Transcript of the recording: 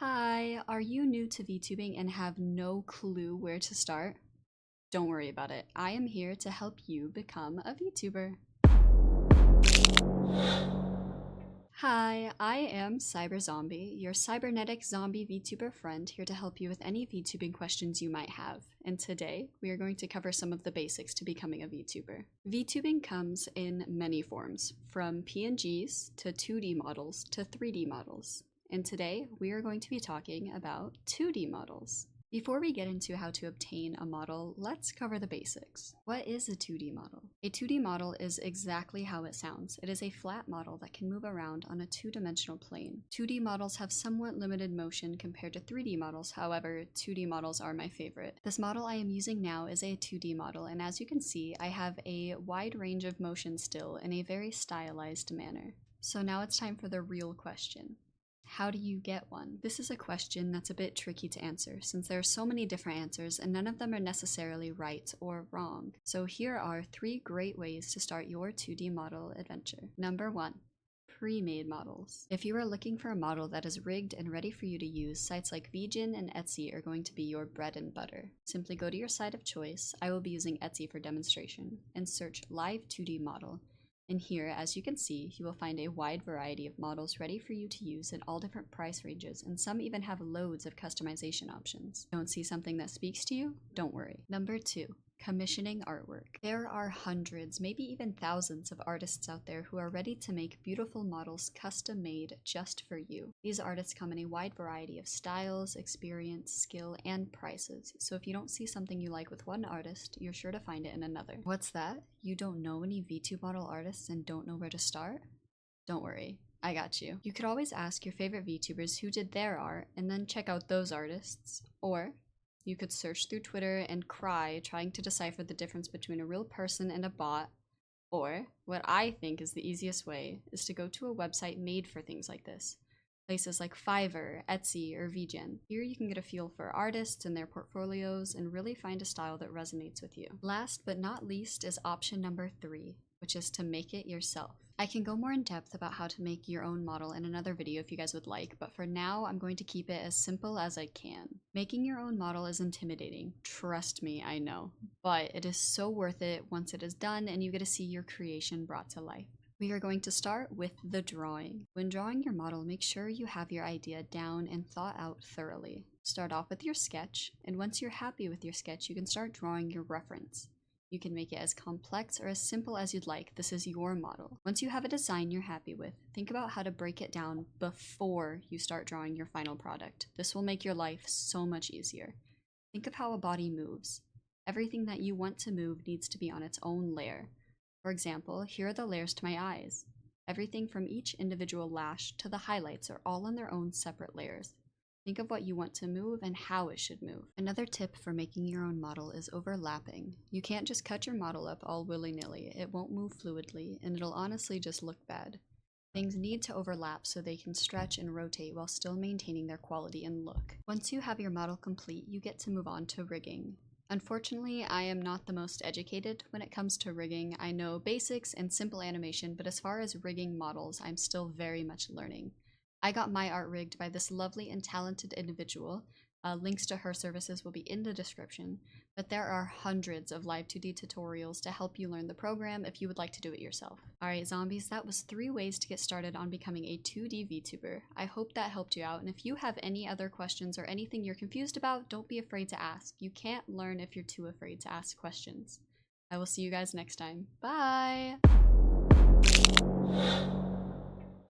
Hi, are you new to VTubing and have no clue where to start? Don't worry about it. I am here to help you become a VTuber. Hi, I am CyberZombie, your cybernetic zombie VTuber friend here to help you with any VTubing questions you might have. And today, we are going to cover some of the basics to becoming a VTuber. VTubing comes in many forms, from PNGs to 2D models to 3D models. And today, we are going to be talking about 2D models. Before we get into how to obtain a model, let's cover the basics. What is a 2D model? A 2D model is exactly how it sounds. It is a flat model that can move around on a two-dimensional plane. 2D models have somewhat limited motion compared to 3D models, however, 2D models are my favorite. This model I am using now is a 2D model, and as you can see, I have a wide range of motion still in a very stylized manner. So now it's time for the real question. How do you get one? This is a question that's a bit tricky to answer since there are so many different answers and none of them are necessarily right or wrong. So here are 3 great ways to start your 2D model adventure. Number 1. Pre-made models. If you are looking for a model that is rigged and ready for you to use, sites like Vgen and Etsy are going to be your bread and butter. Simply go to your site of choice, I will be using Etsy for demonstration, and search Live 2D Model. And here, as you can see, you will find a wide variety of models ready for you to use in all different price ranges, and some even have loads of customization options. Don't see something that speaks to you? Don't worry. Number 2. Commissioning artwork. There are hundreds, maybe even thousands of artists out there who are ready to make beautiful models custom made just for you. These artists come in a wide variety of styles, experience, skill, and prices. So if you don't see something you like with one artist, you're sure to find it in another. What's that? You don't know any VTube model artists and don't know where to start? Don't worry. I got you. You could always ask your favorite VTubers who did their art and then check out those artists. Or you could search through Twitter and cry trying to decipher the difference between a real person and a bot. Or, what I think is the easiest way, is to go to a website made for things like this. Places like Fiverr, Etsy, or Vgen. Here you can get a feel for artists and their portfolios and really find a style that resonates with you. Last but not least is option number 3, which is to make it yourself. I can go more in depth about how to make your own model in another video if you guys would like, but for now I'm going to keep it as simple as I can. Making your own model is intimidating, trust me, I know, but it is so worth it once it is done and you get to see your creation brought to life. We are going to start with the drawing. When drawing your model, make sure you have your idea down and thought out thoroughly. Start off with your sketch, and once you're happy with your sketch, you can start drawing your reference. You can make it as complex or as simple as you'd like. This is your model. Once you have a design you're happy with, think about how to break it down before you start drawing your final product. This will make your life so much easier. Think of how a body moves. Everything that you want to move needs to be on its own layer. For example, here are the layers to my eyes. Everything from each individual lash to the highlights are all on their own separate layers. Think of what you want to move and how it should move. Another tip for making your own model is overlapping. You can't just cut your model up all willy-nilly. It won't move fluidly, and it'll honestly just look bad. Things need to overlap so they can stretch and rotate while still maintaining their quality and look. Once you have your model complete, you get to move on to rigging. Unfortunately, I am not the most educated when it comes to rigging. I know basics and simple animation, but as far as rigging models, I'm still very much learning. I got my art rigged by this lovely and talented individual. Links to her services will be in the description, but there are hundreds of live 2D tutorials to help you learn the program if you would like to do it yourself. Alright zombies, that was 3 ways to get started on becoming a 2D VTuber. I hope that helped you out, and if you have any other questions or anything you're confused about, don't be afraid to ask. You can't learn if you're too afraid to ask questions. I will see you guys next time. Bye!